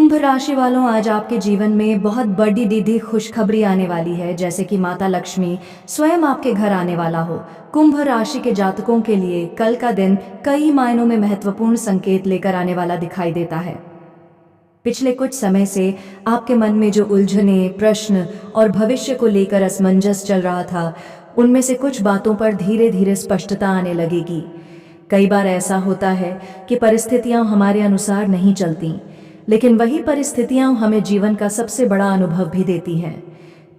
कुंभ राशि वालों, आज आपके जीवन में बहुत बड़ी दीदी खुशखबरी आने वाली है, जैसे कि माता लक्ष्मी स्वयं आपके घर आने वाला हो। कुंभ राशि के जातकों के लिए कल का दिन कई मायनों में महत्वपूर्ण संकेत लेकर आने वाला दिखाई देता है। पिछले कुछ समय से आपके मन में जो उलझने, प्रश्न और भविष्य को लेकर असमंजस चल रहा था, उनमें से कुछ बातों पर धीरे धीरे स्पष्टता आने लगेगी। कई बार ऐसा होता है कि परिस्थितियां हमारे अनुसार नहीं चलती, लेकिन वही परिस्थितियां हमें जीवन का सबसे बड़ा अनुभव भी देती हैं।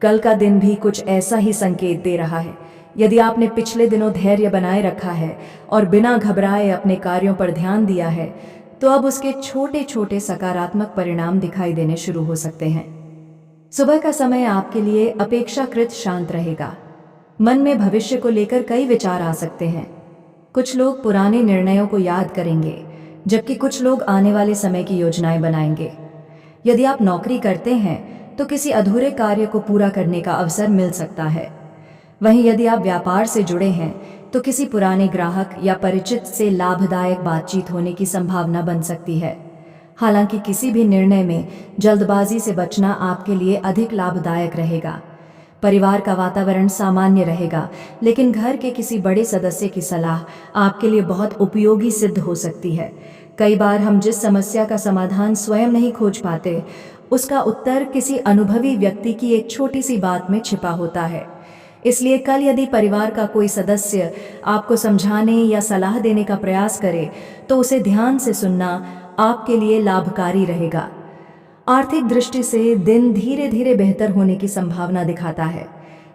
कल का दिन भी कुछ ऐसा ही संकेत दे रहा है। यदि आपने पिछले दिनों धैर्य बनाए रखा है और बिना घबराए अपने कार्यों पर ध्यान दिया है, तो अब उसके छोटे छोटे सकारात्मक परिणाम दिखाई देने शुरू हो सकते हैं। सुबह का समय आपके लिए अपेक्षाकृत शांत रहेगा। मन में भविष्य को लेकर कई विचार आ सकते हैं। कुछ लोग पुराने निर्णयों को याद करेंगे, जबकि कुछ लोग आने वाले समय की योजनाएं बनाएंगे। यदि आप नौकरी करते हैं तो किसी अधूरे कार्य को पूरा करने का अवसर मिल सकता है। वहीं यदि आप व्यापार से जुड़े हैं तो किसी पुराने ग्राहक या परिचित से लाभदायक बातचीत होने की संभावना बन सकती है। हालांकि किसी भी निर्णय में जल्दबाजी से बचना आपके लिए अधिक लाभदायक रहेगा। परिवार का वातावरण सामान्य रहेगा, लेकिन घर के किसी बड़े सदस्य की सलाह आपके लिए बहुत उपयोगी सिद्ध हो सकती है। कई बार हम जिस समस्या का समाधान स्वयं नहीं खोज पाते, उसका उत्तर किसी अनुभवी व्यक्ति की एक छोटी सी बात में छिपा होता है। इसलिए कल यदि परिवार का कोई सदस्य आपको समझाने या सलाह देने का प्रयास करे, तो उसे ध्यान से सुनना आपके लिए लाभकारी रहेगा। आर्थिक दृष्टि से दिन धीरे धीरे बेहतर होने की संभावना दिखाता है।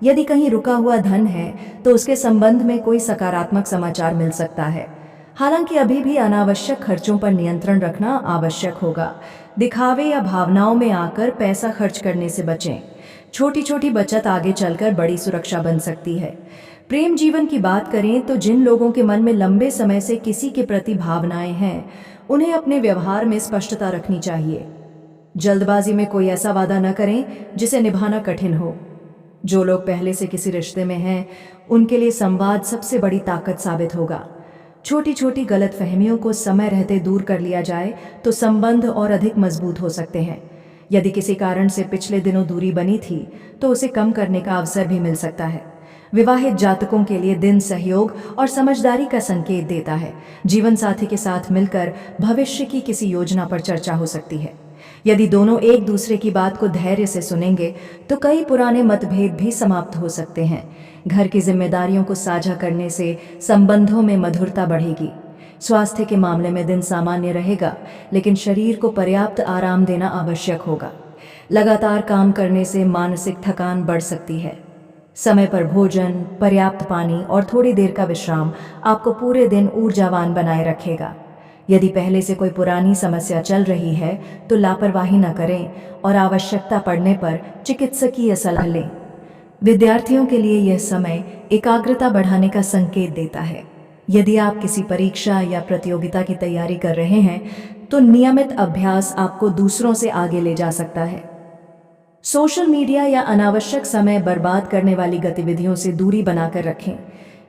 यदि कहीं रुका हुआ धन है तो उसके संबंध में कोई सकारात्मक समाचार मिल सकता है। हालांकि अभी भी अनावश्यक खर्चों पर नियंत्रण रखना आवश्यक होगा। दिखावे या भावनाओं में आकर पैसा खर्च करने से बचें। छोटी छोटी बचत आगे चलकर बड़ी सुरक्षा बन सकती है। प्रेम जीवन की बात करें तो जिन लोगों के मन में लंबे समय से किसी के प्रति भावनाएं हैं, उन्हें अपने व्यवहार में स्पष्टता रखनी चाहिए। जल्दबाजी में कोई ऐसा वादा न करें जिसे निभाना कठिन हो। जो लोग पहले से किसी रिश्ते में हैं, उनके लिए संवाद सबसे बड़ी ताकत साबित होगा। छोटी छोटी गलतफहमियों को समय रहते दूर कर लिया जाए तो संबंध और अधिक मजबूत हो सकते हैं। यदि किसी कारण से पिछले दिनों दूरी बनी थी तो उसे कम करने का अवसर भी मिल सकता है। विवाहित जातकों के लिए दिन सहयोग और समझदारी का संकेत देता है। जीवन साथी के साथ मिलकर भविष्य की किसी योजना पर चर्चा हो सकती है। यदि दोनों एक दूसरे की बात को धैर्य से सुनेंगे तो कई पुराने मतभेद भी समाप्त हो सकते हैं। घर की जिम्मेदारियों को साझा करने से संबंधों में मधुरता बढ़ेगी। स्वास्थ्य के मामले में दिन सामान्य रहेगा, लेकिन शरीर को पर्याप्त आराम देना आवश्यक होगा। लगातार काम करने से मानसिक थकान बढ़ सकती है। समय पर भोजन, पर्याप्त पानी और थोड़ी देर का विश्राम आपको पूरे दिन ऊर्जावान बनाए रखेगा। यदि पहले से कोई पुरानी समस्या चल रही है तो लापरवाही न करें और आवश्यकता पड़ने पर चिकित्सकीय सलाह लें। विद्यार्थियों के लिए यह समय एकाग्रता बढ़ाने का संकेत देता है। यदि आप किसी परीक्षा या प्रतियोगिता की तैयारी कर रहे हैं तो नियमित अभ्यास आपको दूसरों से आगे ले जा सकता है। सोशल मीडिया या अनावश्यक समय बर्बाद करने वाली गतिविधियों से दूरी बनाकर रखें।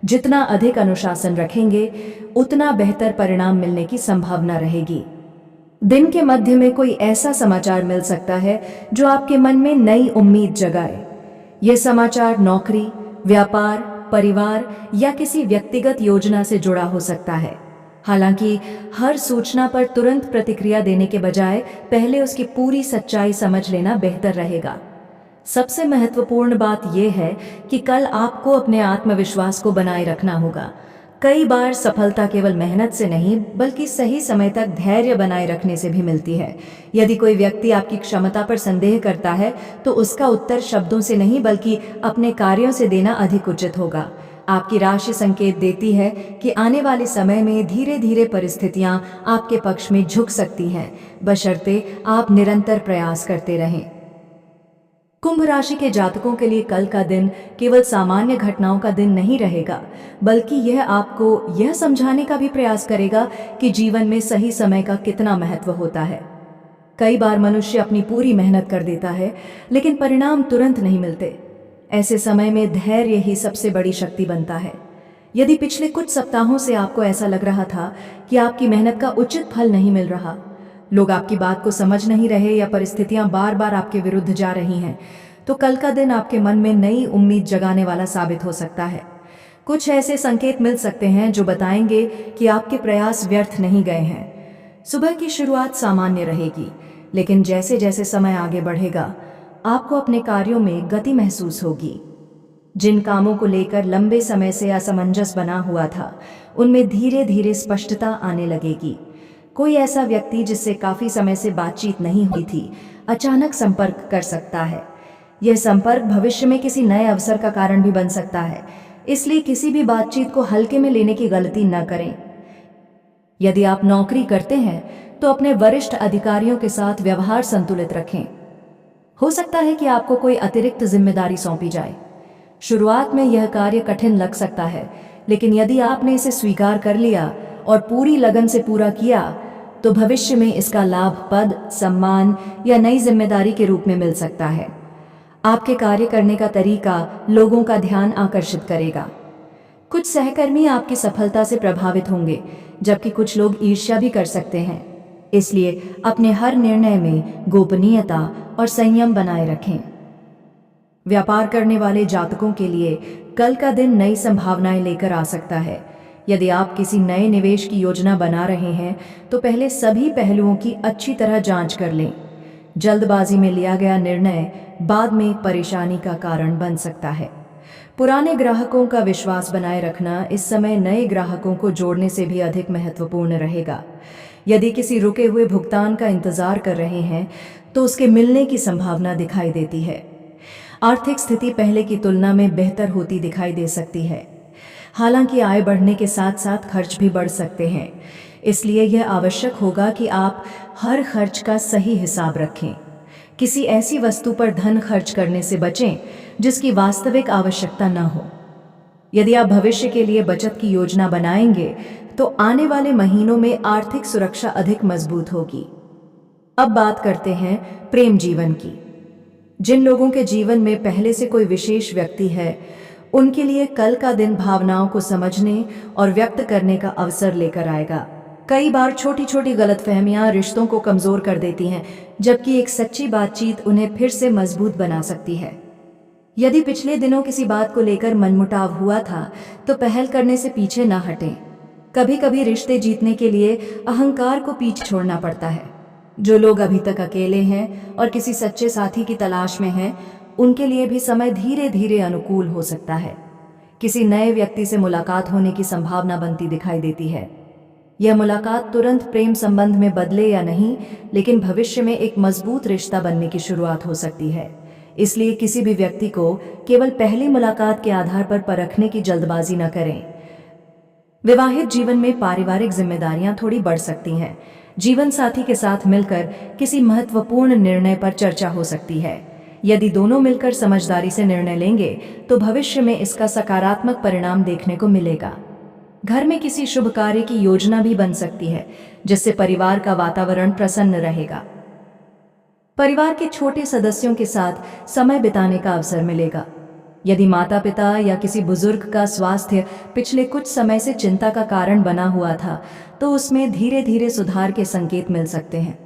जितना अधिक अनुशासन रखेंगे, उतना बेहतर परिणाम मिलने की संभावना रहेगी। दिन के मध्य में कोई ऐसा समाचार मिल सकता है जो आपके मन में नई उम्मीद जगाए। यह समाचार नौकरी, व्यापार, परिवार या किसी व्यक्तिगत योजना से जुड़ा हो सकता है। हालांकि हर सूचना पर तुरंत प्रतिक्रिया देने के बजाय पहले उसकी पूरी सच्चाई समझ लेना बेहतर रहेगा। सबसे महत्वपूर्ण बात यह है कि कल आपको अपने आत्मविश्वास को बनाए रखना होगा। कई बार सफलता केवल मेहनत से नहीं, बल्कि सही समय तक धैर्य बनाए रखने से भी मिलती है। यदि कोई व्यक्ति आपकी क्षमता पर संदेह करता है तो उसका उत्तर शब्दों से नहीं, बल्कि अपने कार्यों से देना अधिक उचित होगा। आपकी राशि संकेत देती है कि आने वाले समय में धीरे धीरे परिस्थितियां आपके पक्ष में झुक सकती हैं, बशर्ते आप निरंतर प्रयास करते रहें। कुंभ राशि के जातकों के लिए कल का दिन केवल सामान्य घटनाओं का दिन नहीं रहेगा, बल्कि यह आपको यह समझाने का भी प्रयास करेगा कि जीवन में सही समय का कितना महत्व होता है। कई बार मनुष्य अपनी पूरी मेहनत कर देता है, लेकिन परिणाम तुरंत नहीं मिलते। ऐसे समय में धैर्य ही सबसे बड़ी शक्ति बनता है। यदि पिछले कुछ सप्ताहों से आपको ऐसा लग रहा था कि आपकी मेहनत का उचित फल नहीं मिल रहा, लोग आपकी बात को समझ नहीं रहे या परिस्थितियां बार बार आपके विरुद्ध जा रही हैं, तो कल का दिन आपके मन में नई उम्मीद जगाने वाला साबित हो सकता है। कुछ ऐसे संकेत मिल सकते हैं जो बताएंगे कि आपके प्रयास व्यर्थ नहीं गए हैं। सुबह की शुरुआत सामान्य रहेगी, लेकिन जैसे जैसे समय आगे बढ़ेगा आपको अपने कार्यों में गति महसूस होगी। जिन कामों को लेकर लंबे समय से असमंजस बना हुआ था, उनमें धीरे धीरे स्पष्टता आने लगेगी। कोई ऐसा व्यक्ति जिससे काफी समय से बातचीत नहीं हुई थी, अचानक संपर्क कर सकता है। यह संपर्क भविष्य में किसी नए अवसर का कारण भी बन सकता है, इसलिए किसी भी बातचीत को हल्के में लेने की गलती न करें। यदि आप नौकरी करते हैं तो अपने वरिष्ठ अधिकारियों के साथ व्यवहार संतुलित रखें। हो सकता है कि आपको कोई अतिरिक्त जिम्मेदारी सौंपी जाए। शुरुआत में यह कार्य कठिन लग सकता है, लेकिन यदि आपने इसे स्वीकार कर लिया और पूरी लगन से पूरा किया तो भविष्य में इसका लाभ पद, सम्मान या नई जिम्मेदारी के रूप में मिल सकता है। आपके कार्य करने का तरीका लोगों का ध्यान आकर्षित करेगा। कुछ सहकर्मी आपकी सफलता से प्रभावित होंगे, जबकि कुछ लोग ईर्ष्या भी कर सकते हैं। इसलिए अपने हर निर्णय में गोपनीयता और संयम बनाए रखें। व्यापार करने वाले जातकों के लिए कल का दिन नई संभावनाएं लेकर आ सकता है। यदि आप किसी नए निवेश की योजना बना रहे हैं तो पहले सभी पहलुओं की अच्छी तरह जांच कर लें। जल्दबाजी में लिया गया निर्णय बाद में परेशानी का कारण बन सकता है। पुराने ग्राहकों का विश्वास बनाए रखना इस समय नए ग्राहकों को जोड़ने से भी अधिक महत्वपूर्ण रहेगा। यदि किसी रुके हुए भुगतान का इंतजार कर रहे हैं तो उसके मिलने की संभावना दिखाई देती है। आर्थिक स्थिति पहले की तुलना में बेहतर होती दिखाई दे सकती है। हालांकि आय बढ़ने के साथ साथ खर्च भी बढ़ सकते हैं, इसलिए यह आवश्यक होगा कि आप हर खर्च का सही हिसाब रखें। किसी ऐसी वस्तु पर धन खर्च करने से बचें जिसकी वास्तविक आवश्यकता न हो। यदि आप भविष्य के लिए बचत की योजना बनाएंगे तो आने वाले महीनों में आर्थिक सुरक्षा अधिक मजबूत होगी। अब बात करते हैं प्रेम जीवन की। जिन लोगों के जीवन में पहले से कोई विशेष व्यक्ति है, उनके लिए कल का दिन भावनाओं को समझने और व्यक्त करने का अवसर लेकर आएगा। कई बार छोटी छोटी गलतफहमियां रिश्तों को कमजोर कर देती हैं, जबकि एक सच्ची बातचीत उन्हें फिर से मजबूत बना सकती है। यदि पिछले दिनों किसी बात को लेकर मनमुटाव हुआ था तो पहल करने से पीछे न हटें। कभी कभी रिश्ते जीतने के लिए अहंकार को पीछे छोड़ना पड़ता है। जो लोग अभी तक अकेले हैं और किसी सच्चे साथी की तलाश में हैं, उनके लिए भी समय धीरे धीरे अनुकूल हो सकता है। किसी नए व्यक्ति से मुलाकात होने की संभावना बनती दिखाई देती है। यह मुलाकात तुरंत प्रेम संबंध में बदले या नहीं, लेकिन भविष्य में एक मजबूत रिश्ता बनने की शुरुआत हो सकती है। इसलिए किसी भी व्यक्ति को केवल पहली मुलाकात के आधार पर परखने की जल्दबाजी न करें। विवाहित जीवन में पारिवारिक जिम्मेदारियां थोड़ी बढ़ सकती हैं। जीवन साथी के साथ मिलकर किसी महत्वपूर्ण निर्णय पर चर्चा हो सकती है। यदि दोनों मिलकर समझदारी से निर्णय लेंगे तो भविष्य में इसका सकारात्मक परिणाम देखने को मिलेगा। घर में किसी शुभ कार्य की योजना भी बन सकती है, जिससे परिवार का वातावरण प्रसन्न रहेगा। परिवार के छोटे सदस्यों के साथ समय बिताने का अवसर मिलेगा। यदि माता पिता या किसी बुजुर्ग का स्वास्थ्य पिछले कुछ समय से चिंता का कारण बना हुआ था, तो उसमें धीरे धीरे सुधार के संकेत मिल सकते हैं।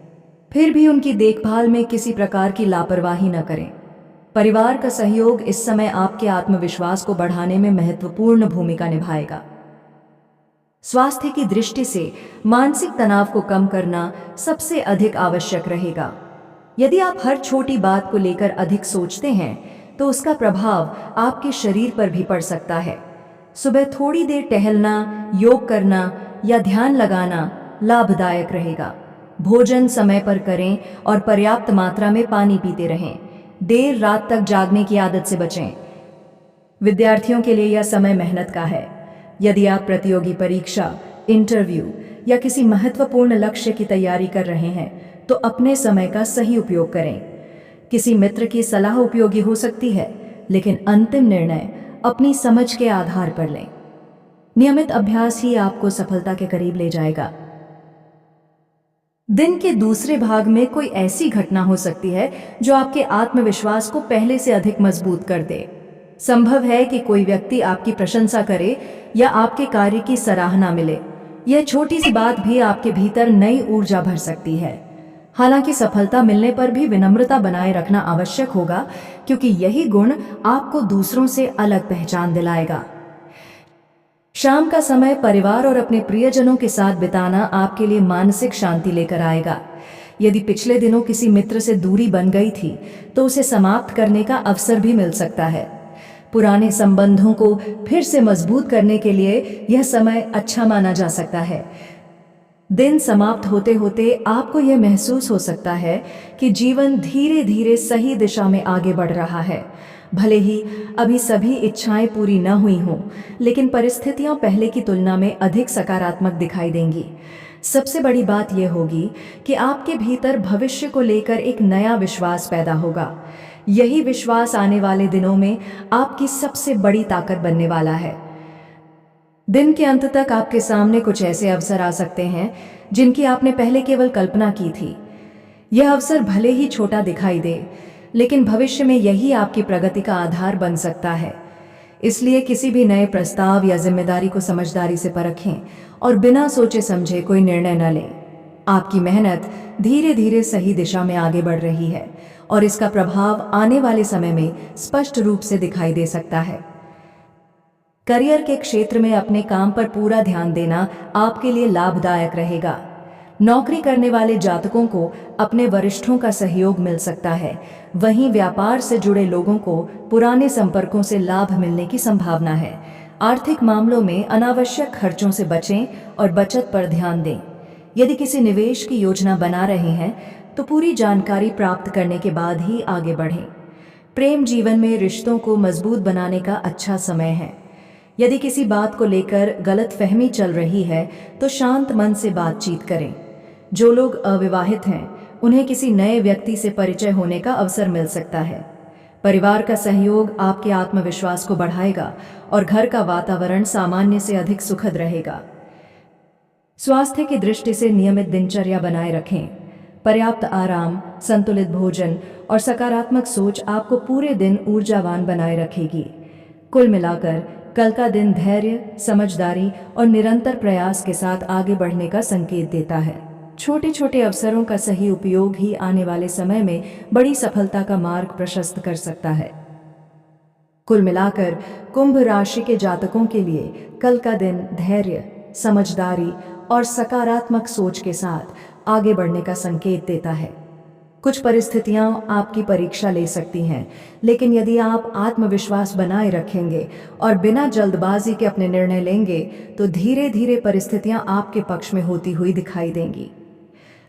फिर भी उनकी देखभाल में किसी प्रकार की लापरवाही न करें। परिवार का सहयोग इस समय आपके आत्मविश्वास को बढ़ाने में महत्वपूर्ण भूमिका निभाएगा। स्वास्थ्य की दृष्टि से मानसिक तनाव को कम करना सबसे अधिक आवश्यक रहेगा। यदि आप हर छोटी बात को लेकर अधिक सोचते हैं तो उसका प्रभाव आपके शरीर पर भी पड़ सकता है। सुबह थोड़ी देर टहलना, योग करना या ध्यान लगाना लाभदायक रहेगा। भोजन समय पर करें और पर्याप्त मात्रा में पानी पीते रहें। देर रात तक जागने की आदत से बचें। विद्यार्थियों के लिए यह समय मेहनत का है। यदि आप प्रतियोगी परीक्षा, इंटरव्यू या किसी महत्वपूर्ण लक्ष्य की तैयारी कर रहे हैं तो अपने समय का सही उपयोग करें। किसी मित्र की सलाह उपयोगी हो सकती है, लेकिन अंतिम निर्णय अपनी समझ के आधार पर लें। नियमित अभ्यास ही आपको सफलता के करीब ले जाएगा। दिन के दूसरे भाग में कोई ऐसी घटना हो सकती है जो आपके आत्मविश्वास को पहले से अधिक मजबूत कर दे। संभव है कि कोई व्यक्ति आपकी प्रशंसा करे या आपके कार्य की सराहना मिले। यह छोटी सी बात भी आपके भीतर नई ऊर्जा भर सकती है। हालांकि सफलता मिलने पर भी विनम्रता बनाए रखना आवश्यक होगा, क्योंकि यही गुण आपको दूसरों से अलग पहचान दिलाएगा। शाम का समय परिवार और अपने प्रियजनों के साथ बिताना आपके लिए मानसिक शांति लेकर आएगा। यदि पिछले दिनों किसी मित्र से दूरी बन गई थी, तो उसे समाप्त करने का अवसर भी मिल सकता है। पुराने संबंधों को फिर से मजबूत करने के लिए यह समय अच्छा माना जा सकता है। दिन समाप्त होते होते आपको यह महसूस हो सकता है कि जीवन धीरे धीरे सही दिशा में आगे बढ़ रहा है। भले ही अभी सभी इच्छाएं पूरी न हुई हों, लेकिन परिस्थितियां पहले की तुलना में अधिक सकारात्मक दिखाई देंगी। सबसे बड़ी बात यह होगी कि आपके भीतर भविष्य को लेकर एक नया विश्वास पैदा होगा। यही विश्वास आने वाले दिनों में आपकी सबसे बड़ी ताकत बनने वाला है। दिन के अंत तक आपके सामने कुछ ऐसे अवसर आ सकते हैं जिनकी आपने पहले केवल कल्पना की थी। यह अवसर भले ही छोटा दिखाई दे, लेकिन भविष्य में यही आपकी प्रगति का आधार बन सकता है। इसलिए किसी भी नए प्रस्ताव या जिम्मेदारी को समझदारी से परखें और बिना सोचे समझे कोई निर्णय न लें। आपकी मेहनत धीरे धीरे सही दिशा में आगे बढ़ रही है और इसका प्रभाव आने वाले समय में स्पष्ट रूप से दिखाई दे सकता है। करियर के क्षेत्र में अपने काम पर पूरा ध्यान देना आपके लिए लाभदायक रहेगा। नौकरी करने वाले जातकों को अपने वरिष्ठों का सहयोग मिल सकता है। वहीं व्यापार से जुड़े लोगों को पुराने संपर्कों से लाभ मिलने की संभावना है। आर्थिक मामलों में अनावश्यक खर्चों से बचें और बचत पर ध्यान दें। यदि किसी निवेश की योजना बना रहे हैं तो पूरी जानकारी प्राप्त करने के बाद ही आगे बढ़ें। प्रेम जीवन में रिश्तों को मजबूत बनाने का अच्छा समय है। यदि किसी बात को लेकर गलतफहमी चल रही है तो शांत मन से बातचीत करें। जो लोग अविवाहित हैं, उन्हें किसी नए व्यक्ति से परिचय होने का अवसर मिल सकता है। परिवार का सहयोग आपके आत्मविश्वास को बढ़ाएगा और घर का वातावरण सामान्य से अधिक सुखद रहेगा। स्वास्थ्य की दृष्टि से नियमित दिनचर्या बनाए रखें। पर्याप्त आराम, संतुलित भोजन और सकारात्मक सोच आपको पूरे दिन ऊर्जावान बनाए रखेगी। कुल मिलाकर कल का दिन धैर्य, समझदारी और निरंतर प्रयास के साथ आगे बढ़ने का संकेत देता है। छोटे छोटे अवसरों का सही उपयोग ही आने वाले समय में बड़ी सफलता का मार्ग प्रशस्त कर सकता है। कुल मिलाकर कुंभ राशि के जातकों के लिए कल का दिन धैर्य, समझदारी और सकारात्मक सोच के साथ आगे बढ़ने का संकेत देता है। कुछ परिस्थितियां आपकी परीक्षा ले सकती हैं, लेकिन यदि आप आत्मविश्वास बनाए रखेंगे और बिना जल्दबाजी के अपने निर्णय लेंगे तो धीरे धीरे परिस्थितियां आपके पक्ष में होती हुई दिखाई देंगी।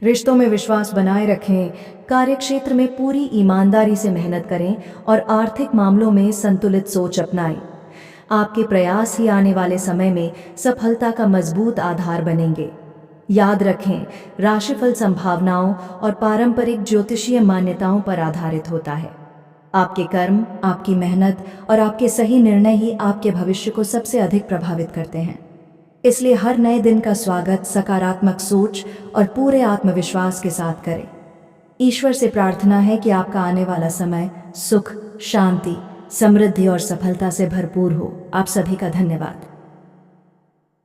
रिश्तों में विश्वास बनाए रखें, कार्यक्षेत्र में पूरी ईमानदारी से मेहनत करें और आर्थिक मामलों में संतुलित सोच अपनाएं। आपके प्रयास ही आने वाले समय में सफलता का मजबूत आधार बनेंगे। याद रखें, राशिफल संभावनाओं और पारंपरिक ज्योतिषीय मान्यताओं पर आधारित होता है। आपके कर्म, आपकी मेहनत और आपके सही निर्णय ही आपके भविष्य को सबसे अधिक प्रभावित करते हैं। इसलिए हर नए दिन का स्वागत सकारात्मक सोच और पूरे आत्मविश्वास के साथ करें। ईश्वर से प्रार्थना है कि आपका आने वाला समय सुख, शांति, समृद्धि और सफलता से भरपूर हो। आप सभी का धन्यवाद।